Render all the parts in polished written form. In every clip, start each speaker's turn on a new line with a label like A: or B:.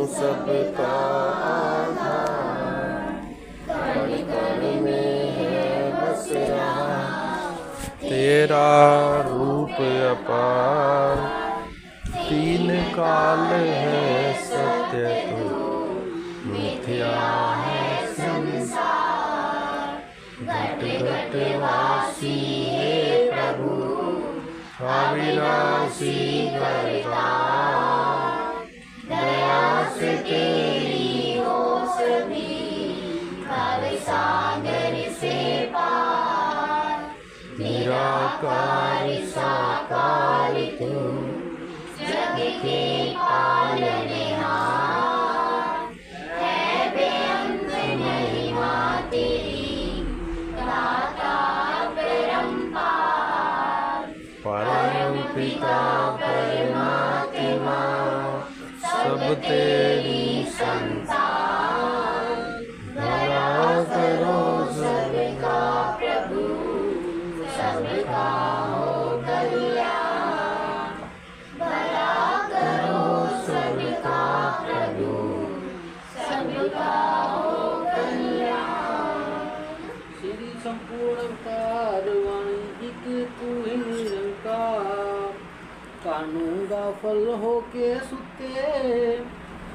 A: सबका आधार, कण कण में है बस रहा तेरा रूप अपार। तीन काल है सत्य तू मिथ्या है संसार, घट घट वासी है प्रभु अविनाशी करतार। दया से तेरी हो सभी भव सागर से पार, निराकार साकार तुम जग के पालनहार। है बेअंत महिमा तेरी दाता परम्पार। परम पिता परमात्मा सब तेरी संतान, दया करो सबका प्रभु सबका हो कल्याण। दया करो सबका प्रभु सबका हो कल्याण।
B: श्री संपूर्ण अवतार वाणिज्यिक तू ही निरंकार, कानून का फल हो के सुते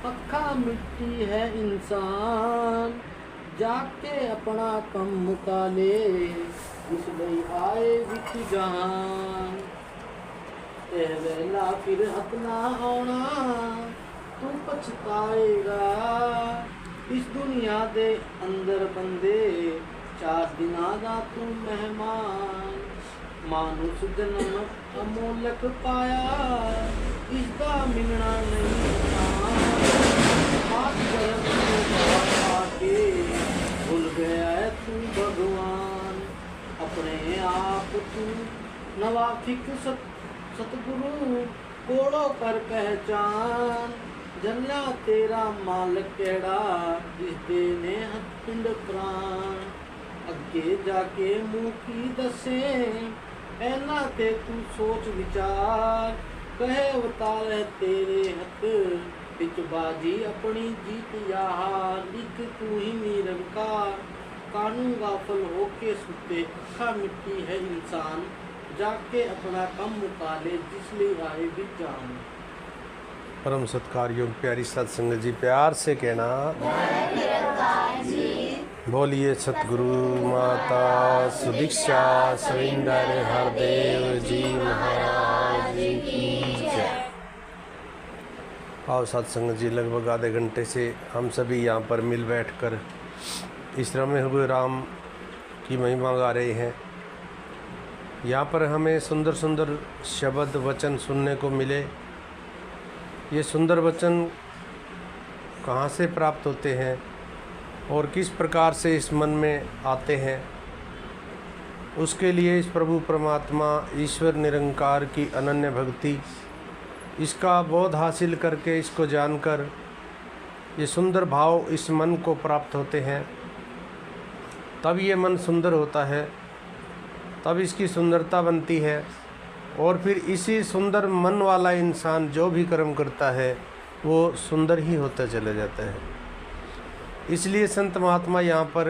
B: अखा मिट्टी है इंसान। जाके अपना कम मुका ले इस लई आए विच जहान। एह वेला फिर अपना आना तू पछताएगा। इस दुनिया दे अंदर बंदे 4 दिना दा तू मेहमान। मानुष जन्म अमोलक पाया इसका मिलना नहीं आके भूल गया है तू भगवान। अपने आप तू नवाफिक सतगुरु कोड़ो कर पहचान। जल्ला तेरा मालिक केड़ा जिसदे ने हथपिंड प्राण। अगे जाके मुँह की दसे ऐना ते तू सोच विचार। कहे अवतार है तेरे हथ बिच बाजी अपनी जीत या हार। लिख तू ही निरंकार कानून गाफल होके सुते अखा मिट्टी है इंसान। जाके अपना कम मुकाले जिसलिए आए भी जान।
A: परम सत्कार योग प्यारी सत्संग जी, प्यार से कहना बोलिए सतगुरु माता सुदीक्षा सविंदर हरदेव जी महाराज की जय। आओ सत्संग जी, लगभग आधे घंटे से हम सभी यहाँ पर मिल बैठकर इस रमे हुए राम की महिमा गा रहे हैं। यहाँ पर हमें सुंदर सुंदर शब्द वचन सुनने को मिले। ये सुंदर वचन कहाँ से प्राप्त होते हैं और किस प्रकार से इस मन में आते हैं, उसके लिए इस प्रभु परमात्मा ईश्वर निरंकार की अनन्य भक्ति, इसका बोध हासिल करके इसको जानकर ये सुंदर भाव इस मन को प्राप्त होते हैं। तब ये मन सुंदर होता है, तब इसकी सुंदरता बनती है और फिर इसी सुंदर मन वाला इंसान जो भी कर्म करता है वो सुंदर ही होता चला जाता है। इसलिए संत महात्मा यहाँ पर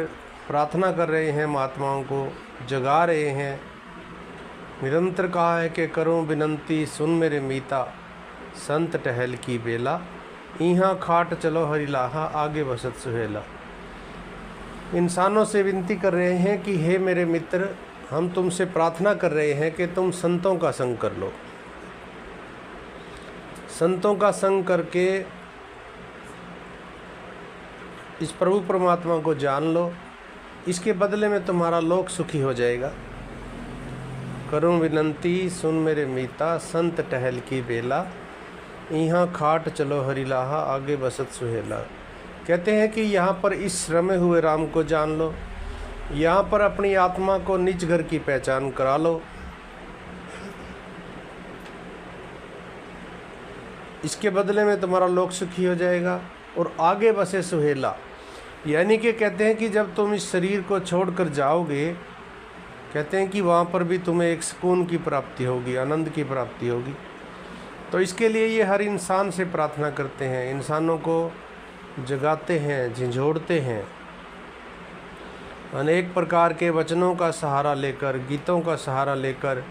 A: प्रार्थना कर रहे हैं, महात्माओं को जगा रहे हैं। निरंतर कहा है कि करूं विनंती सुन मेरे मीता, संत टहल की बेला, इहाँ खाट चलो हरिलाहा आगे बसत सुहेला। इंसानों से विनती कर रहे हैं कि हे मेरे मित्र, हम तुमसे प्रार्थना कर रहे हैं कि तुम संतों का संग कर लो। संतों का संग करके इस प्रभु परमात्मा को जान लो, इसके बदले में तुम्हारा लोक सुखी हो जाएगा। करूं विनंती सुन मेरे मीता, संत टहल की बेला, यहाँ खाट चलो हरिलाहा आगे बसत सुहेला। कहते हैं कि यहाँ पर इस रमे हुए राम को जान लो, यहाँ पर अपनी आत्मा को निज घर की पहचान करा लो। इसके बदले में तुम्हारा लोक सुखी हो जाएगा और आगे बसे सुहेला। यानी कि कहते हैं कि जब तुम इस शरीर को छोड़कर जाओगे, कहते हैं कि वहाँ पर भी तुम्हें एक सुकून की प्राप्ति होगी, आनंद की प्राप्ति होगी। तो इसके लिए ये हर इंसान से प्रार्थना करते हैं, इंसानों को जगाते हैं, झंझोड़ते हैं, अनेक प्रकार के वचनों का सहारा लेकर, गीतों का सहारा लेकर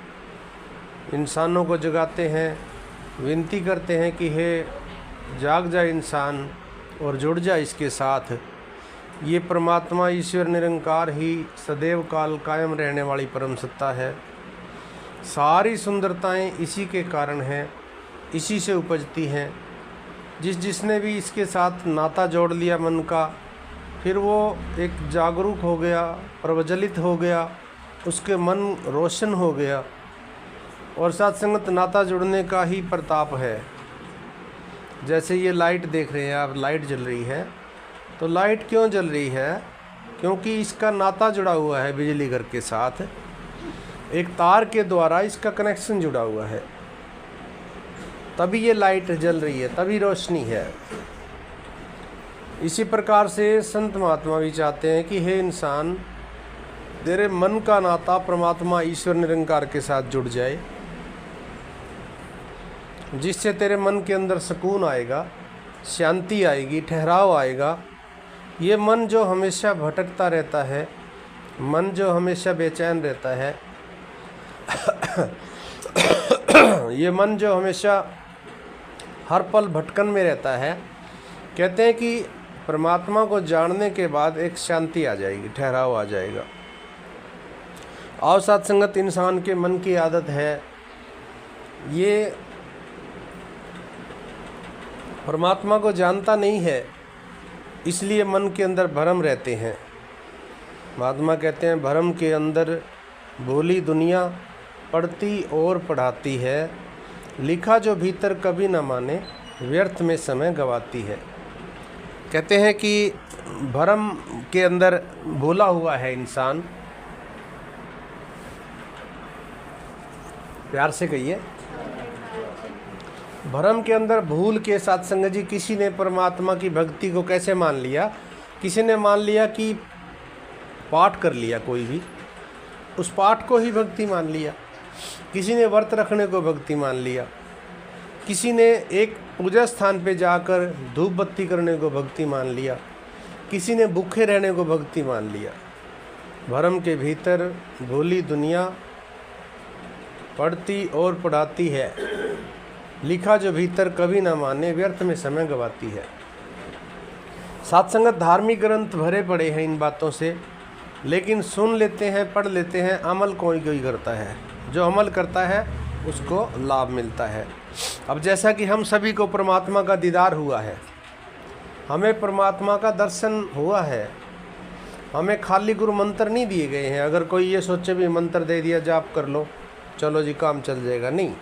A: इंसानों को जगाते हैं, विनती करते हैं कि हे जाग जा इंसान और जुड़ जा इसके साथ। ये परमात्मा ईश्वर निरंकार ही सदैव काल कायम रहने वाली परम सत्ता है। सारी सुंदरताएं इसी के कारण हैं, इसी से उपजती हैं। जिसने भी इसके साथ नाता जोड़ लिया मन का, फिर वो एक जागरूक हो गया, प्रज्वलित हो गया, उसके मन रोशन हो गया। और सत्संगत नाता जुड़ने का ही प्रताप है। जैसे ये लाइट देख रहे हैं आप, लाइट जल रही है, तो लाइट क्यों जल रही है? क्योंकि इसका नाता जुड़ा हुआ है बिजली घर के साथ, एक तार के द्वारा इसका कनेक्शन जुड़ा हुआ है, तभी ये लाइट जल रही है, तभी रोशनी है। इसी प्रकार से संत महात्मा भी चाहते हैं कि हे इंसान, तेरे मन का नाता परमात्मा ईश्वर निरंकार के साथ जुड़ जाए, जिससे तेरे मन के अंदर सुकून आएगा, शांति आएगी, ठहराव आएगा। ये मन जो हमेशा भटकता रहता है, मन जो हमेशा बेचैन रहता है ये मन जो हमेशा हर पल भटकन में रहता है, कहते हैं कि परमात्मा को जानने के बाद एक शांति आ जाएगी, ठहराव आ जाएगा। और सत्संगत इंसान के मन की आदत है, ये परमात्मा को जानता नहीं है, इसलिए मन के अंदर भ्रम रहते हैं। महात्मा कहते हैं, भ्रम के अंदर भोली दुनिया पढ़ती और पढ़ाती है, लिखा जो भीतर कभी न माने, व्यर्थ में समय गवाती है। कहते हैं कि भ्रम के अंदर भोला हुआ है इंसान, प्यार से कहिए, भ्रम के अंदर भूल के सत्संग जी किसी ने परमात्मा की भक्ति को कैसे मान लिया? किसी ने मान लिया कि पाठ कर लिया, कोई भी उस पाठ को ही भक्ति मान लिया। किसी ने व्रत रखने को भक्ति मान लिया, किसी ने एक पूजा स्थान पे जाकर धूप बत्ती करने को भक्ति मान लिया, किसी ने भूखे रहने को भक्ति मान लिया। भ्रम के भीतर भोली दुनिया पढ़ती और पढ़ाती है, लिखा जो भीतर कभी ना माने, व्यर्थ में समय गवाती है। सत्संगत धार्मिक ग्रंथ भरे पड़े हैं इन बातों से, लेकिन सुन लेते हैं, पढ़ लेते हैं, अमल कोई कोई करता है। जो अमल करता है उसको लाभ मिलता है। अब जैसा कि हम सभी को परमात्मा का दीदार हुआ है, हमें परमात्मा का दर्शन हुआ है, हमें खाली गुरु मंत्र नहीं दिए गए हैं। अगर कोई ये सोचे भी मंत्र दे दिया, जाप कर लो, चलो जी काम चल जाएगा, नहीं।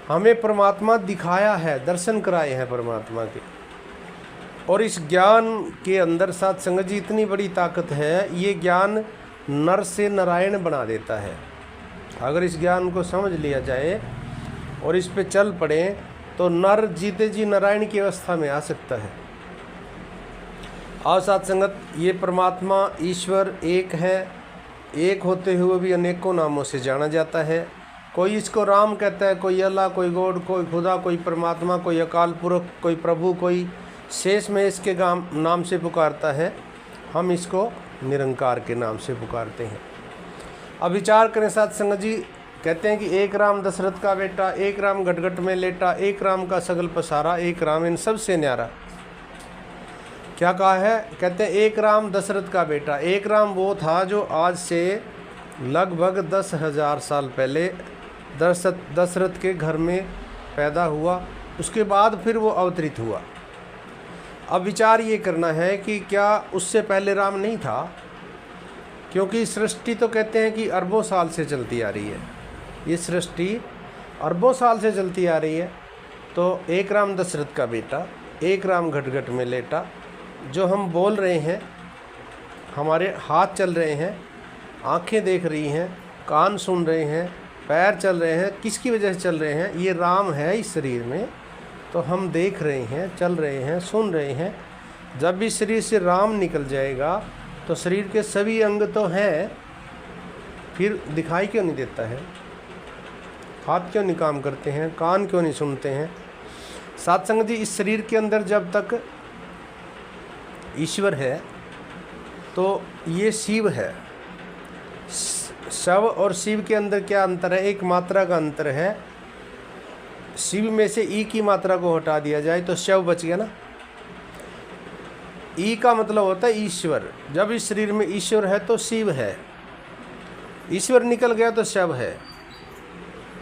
A: हमें परमात्मा दिखाया है, दर्शन कराए हैं परमात्मा के। और इस ज्ञान के अंदर सत्संग जी इतनी बड़ी ताकत है, ये ज्ञान नर से नारायण बना देता है। अगर इस ज्ञान को समझ लिया जाए और इस पे चल पड़े तो नर जीते जी नारायण की अवस्था में आ सकता है। और सत्संगत, ये परमात्मा ईश्वर एक है, एक होते हुए भी अनेकों नामों से जाना जाता है। कोई इसको राम कहता है, कोई अल्लाह, कोई गॉड, कोई खुदा, कोई परमात्मा, कोई अकाल पुरख, कोई प्रभु, कोई शेष में इसके नाम से पुकारता है। हम इसको निरंकार के नाम से पुकारते हैं। अब विचार करें सत्संग जी, कहते हैं कि एक राम दशरथ का बेटा, एक राम घटघट में लेटा, एक राम का सगल पसारा, एक राम इन सब से न्यारा। क्या कहा है? कहते हैं एक राम दशरथ का बेटा। एक राम वो था जो आज से लगभग 10,000 साल पहले दशरथ के घर में पैदा हुआ, उसके बाद फिर वो अवतरित हुआ। अब विचार ये करना है कि क्या उससे पहले राम नहीं था? क्योंकि सृष्टि तो कहते हैं कि अरबों साल से चलती आ रही है, ये सृष्टि अरबों साल से चलती आ रही है। तो एक राम दशरथ का बेटा, एक राम घटघट में लेटा, जो हम बोल रहे हैं, हमारे हाथ चल रहे हैं, आंखें देख रही हैं, कान सुन रहे हैं, पैर चल रहे हैं, किसकी वजह से चल रहे हैं? ये राम है इस शरीर में, तो हम देख रहे हैं, चल रहे हैं, सुन रहे हैं। जब भी शरीर से राम निकल जाएगा तो शरीर के सभी अंग तो हैं, फिर दिखाई क्यों नहीं देता है? हाथ क्यों नहीं काम करते हैं, कान क्यों नहीं सुनते हैं। साथ संगत जी, इस शरीर के अंदर जब तक ईश्वर है तो ये शिव है। शव और शिव के अंदर क्या अंतर है? एक मात्रा का अंतर है। शिव में से ई की मात्रा को हटा दिया जाए तो शव बच गया ना। ई का मतलब होता है ईश्वर। जब इस शरीर में ईश्वर है तो शिव है, ईश्वर निकल गया तो शव है।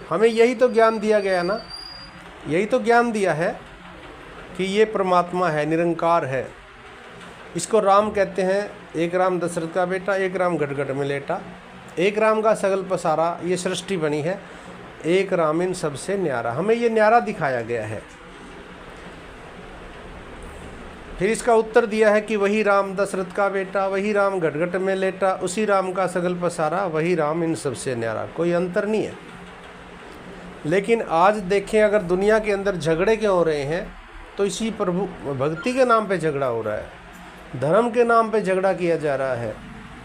A: हमें यही तो ज्ञान दिया गया ना, यही तो ज्ञान दिया है कि ये परमात्मा है, निरंकार है। इसको राम कहते हैं। एक राम दशरथ का बेटा, एक राम घट में लेटा, एक राम का सगल पसारा, ये सृष्टि बनी है। एक राम इन सबसे न्यारा, हमें ये न्यारा दिखाया गया है। फिर इसका उत्तर दिया है कि वही राम दशरथ का बेटा, वही राम घट में लेटा, उसी राम का सगल पसारा, वही राम इन सबसे न्यारा। कोई अंतर नहीं है। लेकिन आज देखें, अगर दुनिया के अंदर झगड़े क्यों हो रहे हैं तो इसी प्रभु भक्ति के नाम पे झगड़ा हो रहा है, धर्म के नाम पे झगड़ा किया जा रहा है,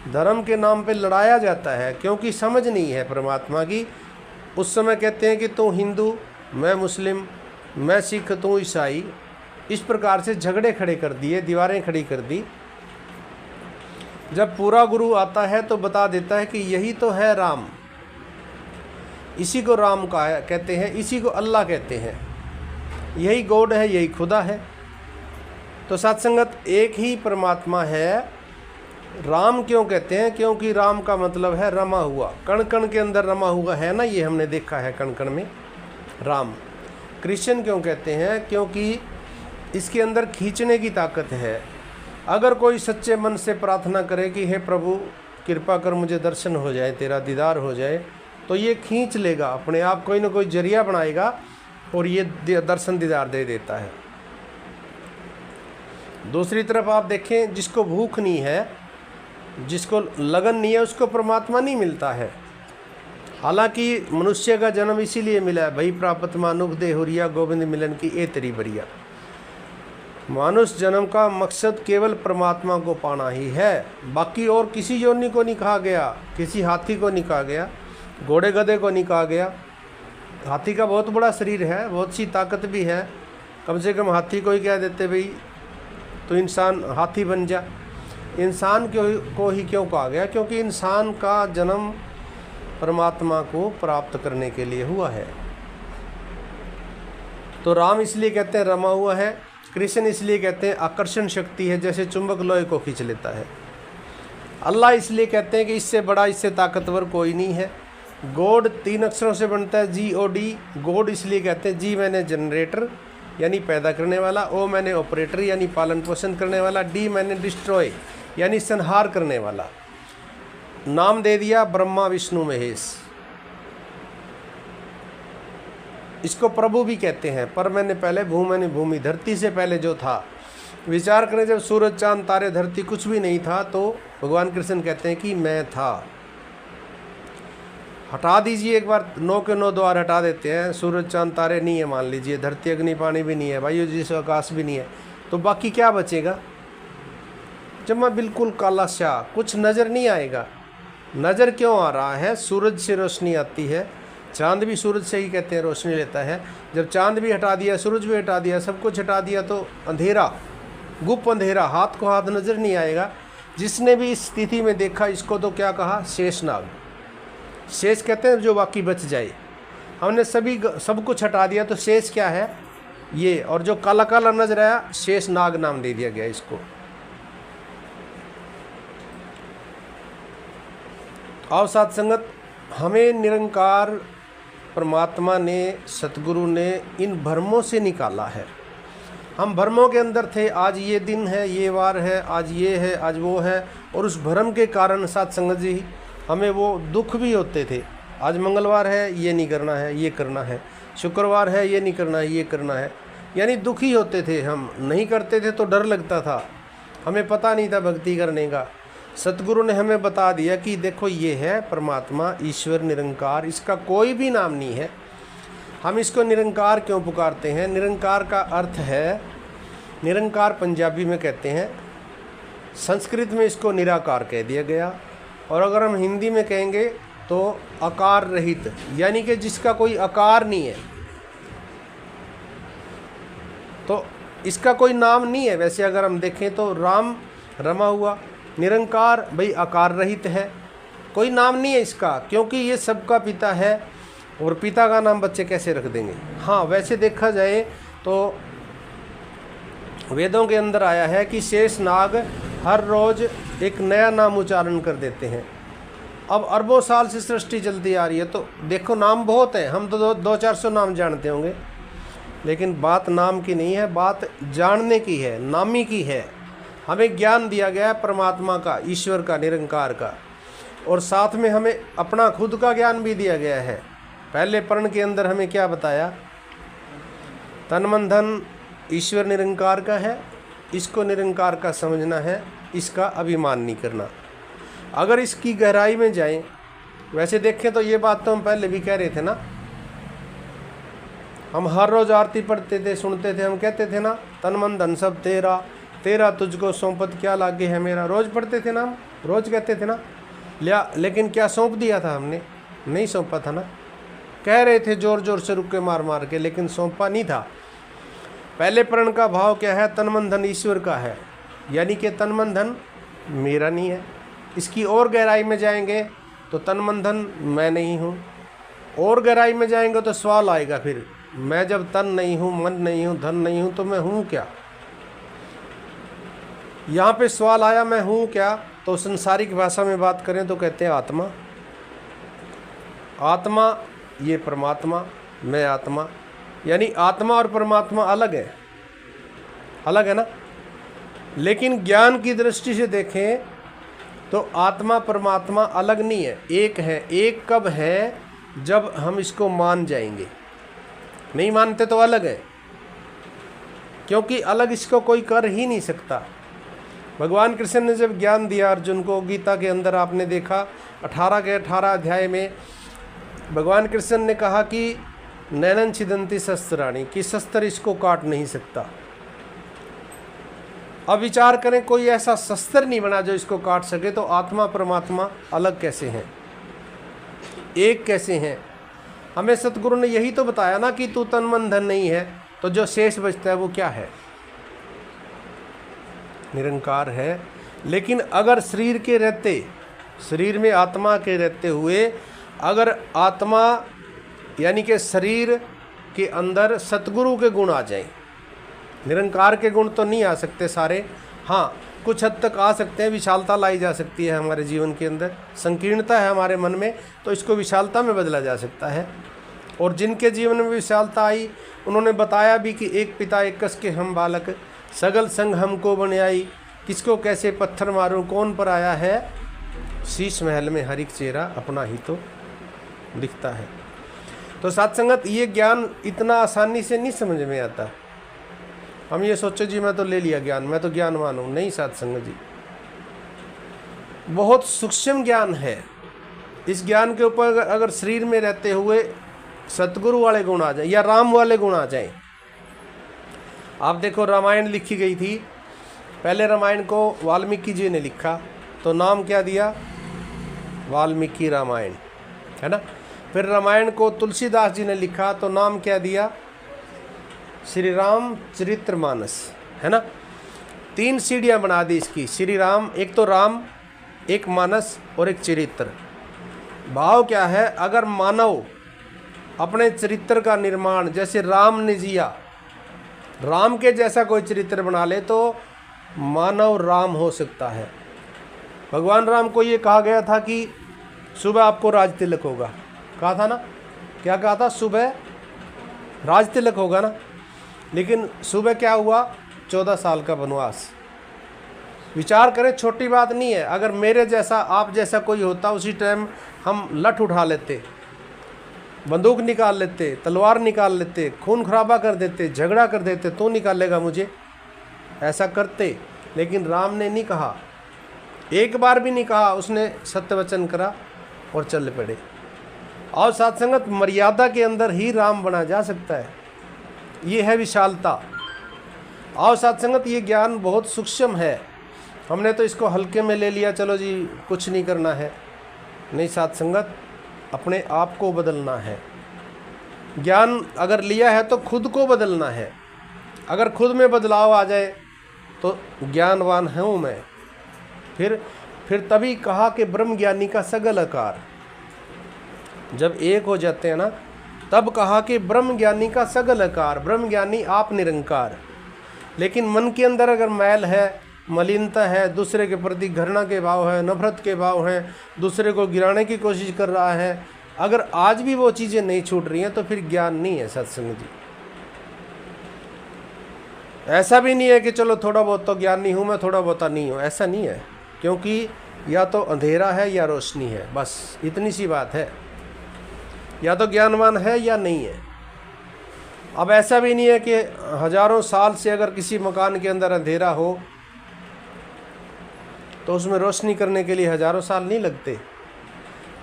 A: धर्म के नाम पे लड़ाया जाता है, क्योंकि समझ नहीं है परमात्मा की। उस समय कहते हैं कि तू हिंदू, मैं मुस्लिम, मैं सिख, तू ईसाई। इस प्रकार से झगड़े खड़े कर दिए, दीवारें खड़ी कर दी। जब पूरा गुरु आता है तो बता देता है कि यही तो है राम, इसी को राम कहते हैं, इसी को अल्लाह कहते हैं, यही गॉड है, यही खुदा है। तो सत्संगत एक ही परमात्मा है। राम क्यों कहते हैं? क्योंकि राम का मतलब है रमा हुआ, कण कण के अंदर रमा हुआ है ना, ये हमने देखा है कण कण में राम। कृष्ण क्यों कहते हैं? क्योंकि इसके अंदर खींचने की ताकत है। अगर कोई सच्चे मन से प्रार्थना करे कि हे प्रभु कृपा कर मुझे दर्शन हो जाए, तेरा दीदार हो जाए, तो ये खींच लेगा अपने आप, कोई ना कोई जरिया बनाएगा और ये दर्शन दीदार दे देता है। दूसरी तरफ आप देखें, जिसको भूख नहीं है, जिसको लगन नहीं है, उसको परमात्मा नहीं मिलता है। हालांकि मनुष्य का जन्म इसीलिए मिला है, भई प्राप्त मानुख देहुरिया गोविंद मिलन की ए तेरी बरिया। मानुष जन्म का मकसद केवल परमात्मा को पाना ही है, बाकी और किसी योनि को नहीं कहा गया, किसी हाथी को नहीं कहा गया, घोड़े गधे को नहीं कहा गया। हाथी का बहुत बड़ा शरीर है, बहुत सी ताकत भी है, कम से कम हाथी को ही कह देते भाई तो इंसान हाथी बन जा। इंसान को ही क्यों कहा गया? क्योंकि इंसान का जन्म परमात्मा को प्राप्त करने के लिए हुआ है। तो राम इसलिए कहते हैं रमा हुआ है, कृष्ण इसलिए कहते हैं आकर्षण शक्ति है, जैसे चुंबक लोहे को खींच लेता है। अल्लाह इसलिए कहते हैं कि इससे बड़ा, इससे ताकतवर कोई नहीं है। गॉड 3 अक्षरों से बनता है, GOD। गॉड इसलिए कहते हैं, जी मैंने जनरेटर यानी पैदा करने वाला, ओ मैंने ऑपरेटर यानी पालन पोषण करने वाला, डी मैंने डिस्ट्रॉय यानी संहार करने वाला। नाम दे दिया ब्रह्मा विष्णु महेश। इसको प्रभु भी कहते हैं। पर मैंने पहले मैंने भूमि, धरती से पहले जो था। विचार करें, जब सूरज चांद तारे धरती कुछ भी नहीं था तो भगवान कृष्ण कहते हैं कि मैं था। हटा दीजिए एक बार, 9 के 9 द्वार हटा देते हैं, सूरज चांद तारे नहीं है मान लीजिए, धरती अग्नि पानी भी नहीं है, वायु जिस आकाश भी नहीं है, तो बाकी क्या बचेगा? जब मैं बिल्कुल काला स्या, कुछ नज़र नहीं आएगा। नज़र क्यों आ रहा है? सूरज से रोशनी आती है, चांद भी सूरज से ही कहते हैं रोशनी लेता है। जब चांद भी हटा दिया, सूरज भी हटा दिया, सब कुछ हटा दिया तो अंधेरा, गुप्त अंधेरा, हाथ को हाथ नज़र नहीं आएगा। जिसने भी इस स्थिति में देखा, इसको तो क्या कहा? शेषनाग। शेष कहते हैं जो बाकी बच जाए। हमने सब कुछ हटा दिया तो शेष क्या है? ये। और जो काला काला नजर आया, शेष नाग नाम दे दिया गया इसको। आओ साथ संगत, हमें निरंकार परमात्मा ने, सतगुरु ने इन भ्रमों से निकाला है। हम भ्रमों के अंदर थे, आज ये दिन है, ये वार है, आज ये है, आज वो है, और उस भ्रम के कारण साथ संगत जी हमें वो दुख भी होते थे। आज मंगलवार है, ये नहीं करना है, ये करना है, शुक्रवार है, ये नहीं करना है, ये करना है, यानी दुखी होते थे। हम नहीं करते थे तो डर लगता था, हमें पता नहीं था भक्ति करने का। सतगुरु ने हमें बता दिया कि देखो ये है परमात्मा, ईश्वर, निरंकार, इसका कोई भी नाम नहीं है। हम इसको निरंकार क्यों पुकारते हैं? निरंकार का अर्थ है, निरंकार पंजाबी में कहते हैं, संस्कृत में इसको निराकार कह दिया गया, और अगर हम हिंदी में कहेंगे तो आकार रहित, यानी कि जिसका कोई आकार नहीं है, तो इसका कोई नाम नहीं है। वैसे अगर हम देखें तो राम रमा हुआ, निरंकार भाई आकार रहित है, कोई नाम नहीं है इसका, क्योंकि ये सबका पिता है। और पिता का नाम बच्चे कैसे रख देंगे। हाँ, वैसे देखा जाए तो वेदों के अंदर आया है कि शेष नाग हर रोज एक नया नाम उच्चारण कर देते हैं। अब अरबों साल से सृष्टि चलती आ रही है, तो देखो नाम बहुत है, हम तो 200-400 नाम जानते होंगे, लेकिन बात नाम की नहीं है, बात जानने की है, नामी की है। हमें ज्ञान दिया गया है परमात्मा का, ईश्वर का, निरंकार का, और साथ में हमें अपना खुद का ज्ञान भी दिया गया है। पहले पर्ण के अंदर हमें क्या बताया, तन मन धन ईश्वर निरंकार का है, इसको निरंकार का समझना है, इसका अभिमान नहीं करना। अगर इसकी गहराई में जाएं, वैसे देखें तो ये बात तो हम पहले भी कह रहे थे ना, हम हर रोज़ आरती पढ़ते थे, सुनते थे, हम कहते थे ना, तन मन धन सब तेरा, तेरा तुझको सौंपत क्या लागे है मेरा। रोज़ पढ़ते थे ना, हम रोज़ कहते थे ना, लेकिन क्या सौंप दिया था हमने? नहीं सौंपा था ना। कह रहे थे जोर जोर से, रुके मार मार के, लेकिन सौंपा नहीं था। पहले प्रण का भाव क्या है, तन मन धन ईश्वर का है, यानी कि तन मन धन मेरा नहीं है। इसकी और गहराई में जाएंगे तो तन मन धन मैं नहीं हूँ, और गहराई में जाएंगे तो सवाल आएगा फिर, मैं जब तन नहीं हूँ, मन नहीं हूँ, धन नहीं हूँ, तो मैं हूँ क्या? यहाँ पे सवाल आया मैं हूँ क्या, तो संसारिक भाषा में बात करें तो कहते हैं आत्मा। आत्मा ये परमात्मा, मैं आत्मा, यानी आत्मा और परमात्मा अलग है, अलग है ना। लेकिन ज्ञान की दृष्टि से देखें तो आत्मा परमात्मा अलग नहीं है, एक है। एक कब है, जब हम इसको मान जाएंगे। नहीं मानते तो अलग है, क्योंकि अलग इसको कोई कर ही नहीं सकता। भगवान कृष्ण ने जब ज्ञान दिया अर्जुन को, गीता के अंदर आपने देखा 18 के 18 अध्याय में भगवान कृष्ण ने कहा कि नैनन छिदंती शस्त्राणी, कि शस्त्र इसको काट नहीं सकता। अब विचार करें, कोई ऐसा शस्त्र नहीं बना जो इसको काट सके, तो आत्मा परमात्मा अलग कैसे हैं, एक कैसे हैं? हमें सतगुरु ने यही तो बताया ना कि तू तन मन धन नहीं है, तो जो शेष बचता है वो क्या है? निरंकार है। लेकिन अगर शरीर के रहते, शरीर में आत्मा के रहते हुए, अगर आत्मा यानी कि शरीर के अंदर सतगुरु के गुण आ जाएं, निरंकार के गुण तो नहीं आ सकते सारे, हाँ कुछ हद तक आ सकते हैं। विशालता लाई जा सकती है हमारे जीवन के अंदर, संकीर्णता है हमारे मन में, तो इसको विशालता में बदला जा सकता है। और जिनके जीवन में विशालता आई, उन्होंने बताया भी कि एक पिता एक कस के हम बालक, सगल संग हमको बनाई, किसको कैसे पत्थर मारूं, कौन पर आया है, शीश महल में हर एक चेहरा अपना ही तो दिखता है। तो सत्संगत, ये ज्ञान इतना आसानी से नहीं समझ में आता। हम ये सोचो जी मैं तो ले लिया ज्ञान, मैं तो ज्ञानवान हूँ। नहीं सत्संगत जी, बहुत सूक्ष्म ज्ञान है। इस ज्ञान के ऊपर अगर शरीर में रहते हुए सतगुरु वाले गुण आ जाए या राम वाले गुण आ जाएं। आप देखो, रामायण लिखी गई थी, पहले रामायण को वाल्मीकि जी ने लिखा, तो नाम क्या दिया, वाल्मीकि रामायण, है ना। फिर रामायण को तुलसीदास जी ने लिखा, तो नाम क्या दिया, श्री राम चरित्रमानस, है ना। 3 सीढ़ियाँ बना दी इसकी, श्री राम, एक तो राम, एक मानस और एक चरित्र। भाव क्या है, अगर मानव अपने चरित्र का निर्माण जैसे राम ने जिया, राम के जैसा कोई चरित्र बना ले, तो मानव राम हो सकता है। भगवान राम को ये कहा गया था कि सुबह आपको राज तिलक होगा, कहा था ना, क्या कहा था, सुबह राज तिलक होगा ना। लेकिन सुबह क्या हुआ, 14 साल का वनवास। विचार करें, छोटी बात नहीं है। अगर मेरे जैसा, आप जैसा कोई होता, उसी टाइम हम लठ उठा लेते, बंदूक निकाल लेते, तलवार निकाल लेते, खून खराबा कर देते, झगड़ा कर देते, तो निकालेगा मुझे, ऐसा करते। लेकिन राम ने नहीं कहा, एक बार भी नहीं कहा, उसने सत्य वचन करा और चल पड़े। और सत्संगत, मर्यादा के अंदर ही राम बना जा सकता है, ये है विशालता। और सत्संगत, ये ज्ञान बहुत सूक्ष्म है। हमने तो इसको हल्के में ले लिया, चलो जी कुछ नहीं करना है। नहीं सत्संगत, अपने आप को बदलना है। ज्ञान अगर लिया है तो खुद को बदलना है। अगर खुद में बदलाव आ जाए तो ज्ञानवान हूँ मैं। फिर तभी कहा कि ब्रह्म ज्ञानी का सगल आकार, जब एक हो जाते हैं ना, तब कहा कि ब्रह्म ज्ञानी का सगल आकार, ब्रह्म ज्ञानी आप निरंकार। लेकिन मन के अंदर अगर मैल है, मलिनता है, दूसरे के प्रति घृणा के भाव है, नफरत के भाव हैं, दूसरे को गिराने की कोशिश कर रहा है, अगर आज भी वो चीज़ें नहीं छूट रही हैं तो फिर ज्ञान नहीं है सत्संग जी। ऐसा भी नहीं है कि चलो थोड़ा बहुत तो ज्ञानी हूँ मैं, थोड़ा बहुत नहीं हूँ, ऐसा नहीं है। क्योंकि या तो अंधेरा है या रोशनी है, बस इतनी सी बात है। या तो ज्ञानवान है या नहीं है। अब ऐसा भी नहीं है कि हजारों साल से अगर किसी मकान के अंदर अंधेरा हो तो उसमें रोशनी करने के लिए हजारों साल नहीं लगते।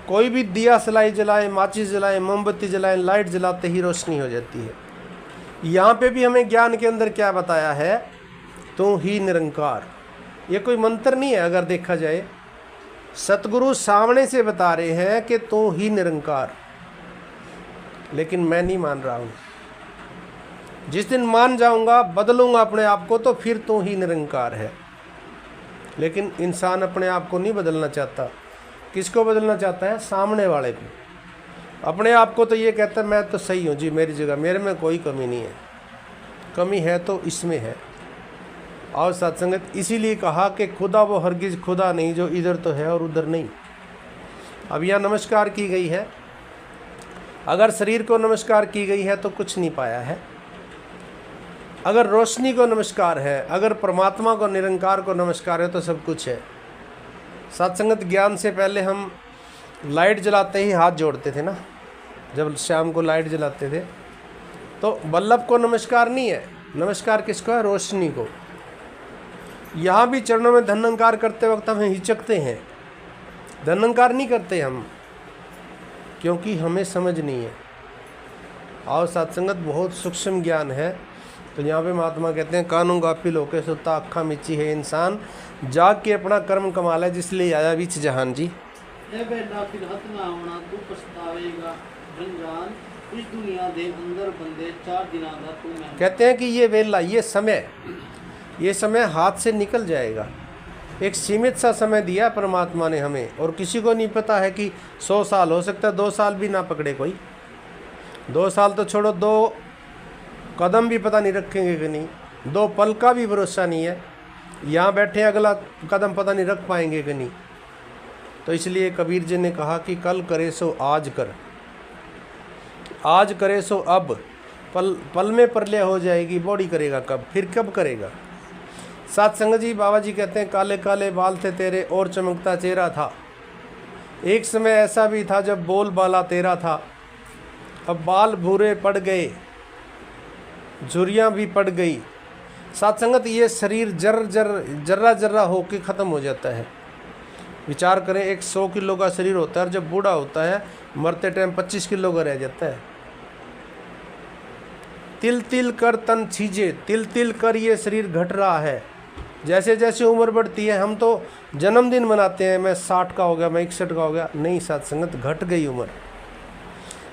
A: कोई भी दिया सलाई जलाए, माचिस जलाए, मोमबत्ती जलाए, लाइट जलाते ही रोशनी हो जाती है। यहाँ पे भी हमें ज्ञान के अंदर क्या बताया है, तू ही निरंकार। ये कोई मंत्र नहीं है, अगर देखा जाए सतगुरु सामने से बता रहे हैं कि तू ही निरंकार। लेकिन मैं नहीं मान रहा हूँ। जिस दिन मान जाऊंगा, बदलूंगा अपने आप को, तो फिर तू ही निरंकार है। लेकिन इंसान अपने आप को नहीं बदलना चाहता। किसको बदलना चाहता है? सामने वाले को। अपने आप को तो ये कहता है मैं तो सही हूँ जी, मेरी जगह, मेरे में कोई कमी नहीं है। कमी है तो इसमें है। और सत्संगत इसीलिए कहा कि खुदा वो हरगिज खुदा नहीं जो इधर तो है और उधर नहीं। अब यहाँ नमस्कार की गई है, अगर शरीर को नमस्कार की गई है तो कुछ नहीं पाया है। अगर रोशनी को नमस्कार है, अगर परमात्मा को, निरंकार को नमस्कार है तो सब कुछ है। सत्संगत ज्ञान से पहले हम लाइट जलाते ही हाथ जोड़ते थे ना, जब शाम को लाइट जलाते थे तो बल्लभ को नमस्कार नहीं है। नमस्कार किसको है? रोशनी को। यहाँ भी चरणों में धन्यंकार करते वक्त हम हिचकते हैं, धन्यंकार नहीं करते हम, क्योंकि हमें समझ नहीं है। और सत्संगत बहुत सूक्ष्म ज्ञान है। तो यहाँ पे महात्मा कहते हैं कानून गाफिल होके सुता अखा मिची है इंसान, जाग के अपना कर्म कमा ले जिसलिए आया बीच जहान जी।
B: बेटा फिर हत ना होना तू पछतावेगा रंजान, इस दुनिया दे अंदर बंदे 4 दिना दा तू मैं।
A: कहते हैं कि ये वेला, ये समय हाथ से निकल जाएगा। एक सीमित सा समय दिया परमात्मा ने हमें, और किसी को नहीं पता है कि 100 साल हो सकता है, 2 साल भी ना पकड़े कोई। 2 साल तो छोड़ो, 2 कदम भी पता नहीं रखेंगे कि नहीं, 2 पल का भी भरोसा नहीं है। यहाँ बैठे अगला कदम पता नहीं रख पाएंगे कि नहीं। तो इसलिए कबीर जी ने कहा कि कल करे सो आज कर, आज करे सो अब। पल में प्रलय हो जाएगी, बॉडी करेगा कब, फिर कब करेगा। सत्संग जी बाबा जी कहते हैं काले काले बाल थे तेरे और चमकता चेहरा था। एक समय ऐसा भी था जब बोल बाला तेरा था, अब बाल भूरे पड़ गए, झुर्रियाँ भी पड़ गई। सत्संगत ये शरीर जर्रा जर्रा होके ख़त्म हो जाता है। विचार करें, एक 100 किलो का शरीर होता है और जब बूढ़ा होता है मरते टाइम 25 किलो का रह जाता है। तिल तिल कर तन छीजे, तिल तिल कर ये शरीर घट रहा है। जैसे जैसे उम्र बढ़ती है, हम तो जन्मदिन मनाते हैं, मैं 60 का हो गया, मैं 61 का हो गया। नहीं सत्संगत, घट गई उम्र।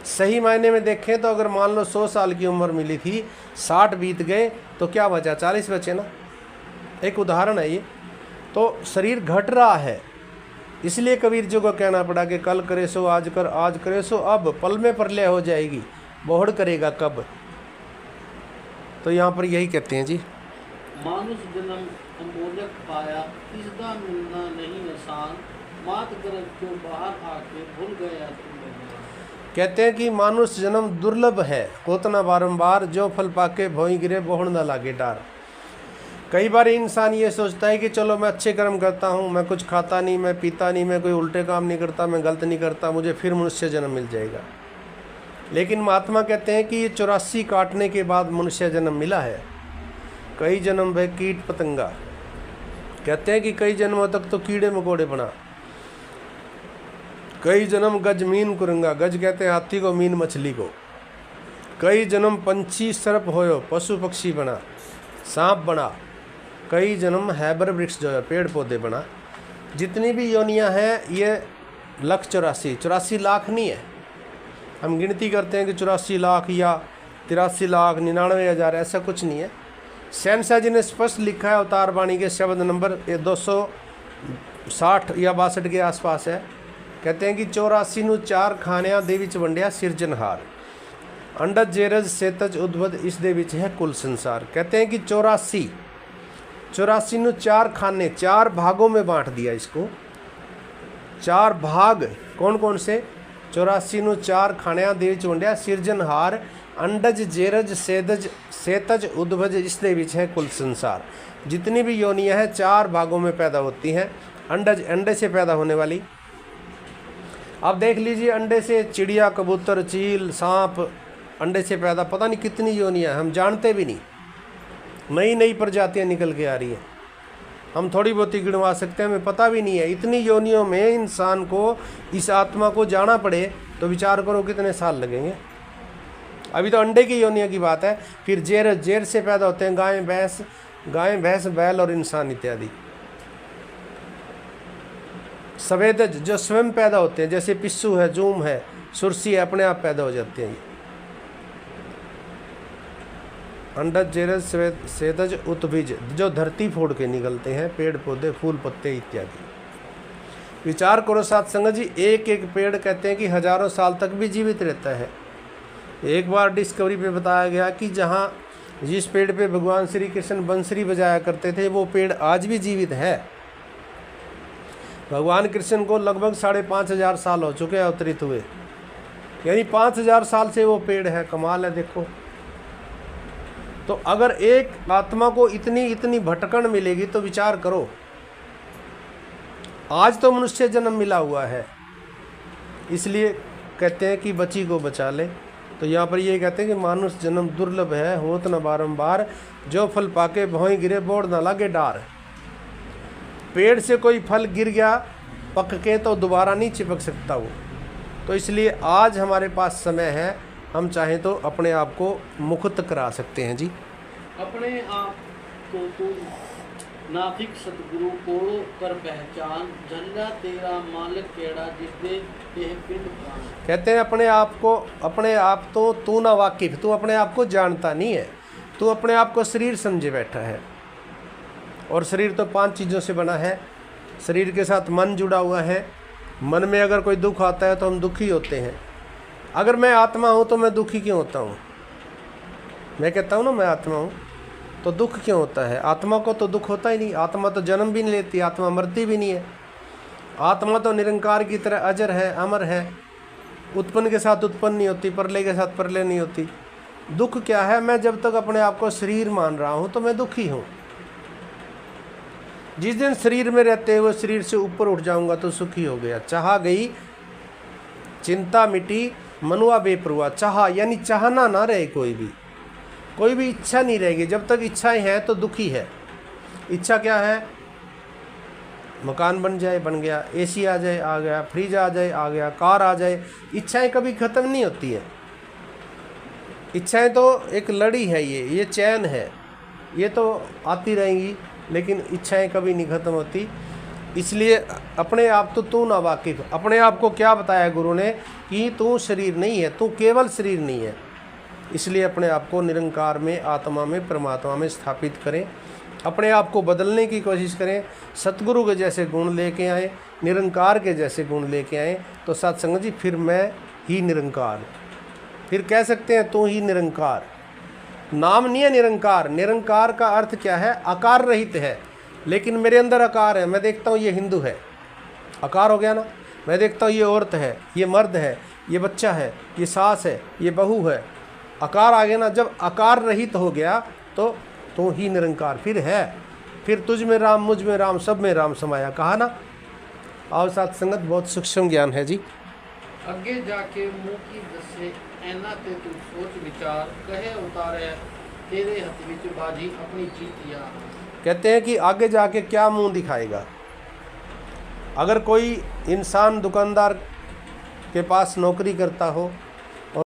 A: सही मायने में देखें तो अगर मान लो 100 साल की उम्र मिली थी, 60 बीत गए तो क्या बचा? 40 बचे ना। एक उदाहरण है ये। तो शरीर घट रहा है, इसलिए कबीर जी को कहना पड़ा कि कल करे सो आज कर, आज करे सो अब। पल में प्रलय हो जाएगी, बोहड़ करेगा कब। तो यहाँ पर यही कहते हैं जी,
B: मानुष जन्म अमोलक पाया, इसका मिलना नहीं आसान, मात गर्भ क्यों बाहर आके भूल गया तुम।
A: कहते हैं कि मानुष जन्म दुर्लभ है, कोतना बारंबार, जो फल पाके भोई गिरे बोहड़ न लागे डार। कई बार इंसान ये सोचता है कि चलो मैं अच्छे कर्म करता हूँ, मैं कुछ खाता नहीं, मैं पीता नहीं, मैं कोई उल्टे काम नहीं करता, मैं गलत नहीं करता, मुझे फिर मनुष्य जन्म मिल जाएगा। लेकिन महात्मा कहते हैं कि ये 84 काटने के बाद मनुष्य जन्म मिला है। कई जन्म भय कीट पतंगा, कहते हैं कि कई जन्मों तक तो कीड़े मकोड़े बना। कई जन्म गज मीन कुरंगा, गज कहते हैं हाथी को, मीन मछली को। कई जन्म पंछी सर्प होयो, पशु पक्षी बना, सांप बना। कई जन्म हैबर वृक्ष जो है पेड़ पौधे बना। जितनी भी योनियां हैं ये लाख 84 लाख नहीं है। हम गिनती करते हैं कि 84 लाख या 83 लाख 99,000, ऐसा कुछ नहीं है। शहंशाह जी ने स्पष्ट लिखा है अवतार वाणी के शब्द नंबर 260 या 62 के आसपास है। कहते हैं कि 84 ਨੂੰ 4 ਖਾਨਿਆਂ ਦੇ ਵਿੱਚ ਵੰਡਿਆ ਸਿਰਜਣਹਾਰ, ਅੰਡਜ ਜੇਰਜ सेतज उद्भद इस दे विच है कुल संसार। कहते हैं कि 84 ਨੂੰ 4 खाने 4 भागों में बांट दिया इसको। 4 भाग कौन कौन से? 84 ਨੂੰ 4 ਖਾਨਿਆਂ ਦੇ ਵਿੱਚ ਵੰਡਿਆ ਸਿਰਜਣਹਾਰ, अंडज जेरज सेतज उद्भज इस दे विच है कुल संसार। जितनी भी योनियाँ हैं 4 भागों में पैदा होती हैं। अंडज अंडे से पैदा होने वाली, आप देख लीजिए अंडे से चिड़िया, कबूतर, चील, सांप अंडे से पैदा, पता नहीं कितनी योनियाँ हम जानते भी नहीं, नई नई प्रजातियाँ निकल के आ रही हैं। हम थोड़ी बहुत ही गिनवा सकते हैं, हमें पता भी नहीं है। इतनी योनियों में इंसान को इस आत्मा को जाना पड़े तो विचार करो कितने साल लगेंगे। अभी तो अंडे की योनियों की बात है। फिर जेर से पैदा होते हैं गाय भैंस बैल और इंसान इत्यादि। सवेदज जो स्वयं पैदा होते हैं, जैसे पिस्सू है, जूम है, सुरसी है, अपने आप पैदा हो जाते हैं। अंडज जेरज सेदज उत्भिज जो धरती फोड़ के निकलते हैं, पेड़ पौधे फूल पत्ते इत्यादि। विचार करो साथ संगत जी, एक एक पेड़ कहते हैं कि हजारों साल तक भी जीवित रहता है। एक बार डिस्कवरी पे बताया गया कि जहाँ जिस पेड़ पे भगवान श्री कृष्ण बंसरी बजाया करते थे वो पेड़ आज भी जीवित है। भगवान कृष्ण को लगभग 5,500 साल हो चुके हैं अवतरित हुए, यानी 5,000 साल से वो पेड़ है। कमाल है देखो। तो अगर एक आत्मा को इतनी भटकन मिलेगी तो विचार करो। आज तो मनुष्य जन्म मिला हुआ है, इसलिए कहते हैं कि बची को बचा ले। तो यहाँ पर ये कहते हैं कि मानुष जन्म दुर्लभ है, होत न बारंबार, जो फल पाके भौं गिरे बोड़ न लागे डार। पेड़ से कोई फल गिर गया पक के तो दोबारा नहीं चिपक सकता वो। तो इसलिए आज हमारे पास समय है, हम चाहें तो अपने आप को मुक्त करा सकते हैं जी।
B: अपने आप को तू नाथिक सतगुरु कोड़ो कर पहचान, झंडा तेरा मालिक केड़ा जिसदे यह पिंड प्राण।
A: कहते हैं अपने आप तो तू ना वाकिफ, तू अपने आप को जानता नहीं है, तू अपने आप को शरीर समझे बैठा है। और शरीर तो 5 चीज़ों से बना है। शरीर के साथ मन जुड़ा हुआ है। मन में अगर कोई दुख आता है तो हम दुखी होते हैं। अगर मैं आत्मा हूँ तो मैं दुखी क्यों होता हूँ? मैं कहता हूँ ना मैं आत्मा हूँ, तो दुख क्यों होता है? आत्मा को तो दुख होता ही नहीं। आत्मा तो जन्म भी नहीं लेती, आत्मा मरती भी नहीं है। आत्मा तो निरंकार की तरह अजर है, अमर है, उत्पन्न के साथ उत्पन्न नहीं होती, प्रलय के साथ प्रलय नहीं होती। दुख क्या है? मैं जब तक अपने आप को शरीर मान रहा हूँ तो मैं दुखी हूँ। जिस दिन शरीर में रहते हुए शरीर से ऊपर उठ जाऊंगा तो सुखी हो गया। चाह गई चिंता मिटी, मनुआ बेपरुआ। चाह यानी चाहना ना रहे, कोई भी इच्छा नहीं रहेगी। जब तक इच्छाएं हैं तो दुखी है। इच्छा क्या है? मकान बन जाए, बन गया, एसी आ जाए, आ गया, फ्रिज आ जाए, आ गया, कार आ जाए। इच्छाएं कभी ख़त्म नहीं होती है। इच्छाएं तो एक लड़ी है, ये चैन है, ये तो आती रहेंगी, लेकिन इच्छाएं कभी नहीं ख़त्म होती। इसलिए अपने आप तो तू ना वाकिफ। अपने आप को क्या बताया गुरु ने कि तू शरीर नहीं है, तू केवल शरीर नहीं है। इसलिए अपने आप को निरंकार में, आत्मा में, परमात्मा में स्थापित करें। अपने आप को बदलने की कोशिश करें। सतगुरु के जैसे गुण लेके आएँ, निरंकार के जैसे गुण लेके आएँ, तो सत्संग जी फिर मैं ही निरंकार, फिर कह सकते हैं तू ही निरंकार। नाम नहीं है निरंकार। निरंकार का अर्थ क्या है? आकार रहित है, लेकिन मेरे अंदर आकार है। मैं देखता हूँ ये हिंदू है, आकार हो गया ना। मैं देखता हूँ ये औरत है, ये मर्द है, ये बच्चा है, ये सास है, ये बहू है, आकार आ गया ना। जब आकार रहित हो गया तो तू ही निरंकार फिर है। फिर तुझ में राम, मुझ में राम, सब में राम समाया, कहा ना। और साथ संगत बहुत सूक्ष्म ज्ञान है जी।
B: अगे जाके मुँह की दसे ऐना ते तू सोच विचार, कहे उतारे तेरे हथ विच बाजी अपनी जीत यार।
A: कहते हैं कि आगे जाके क्या मुंह दिखाएगा। अगर कोई इंसान दुकानदार के पास नौकरी करता हो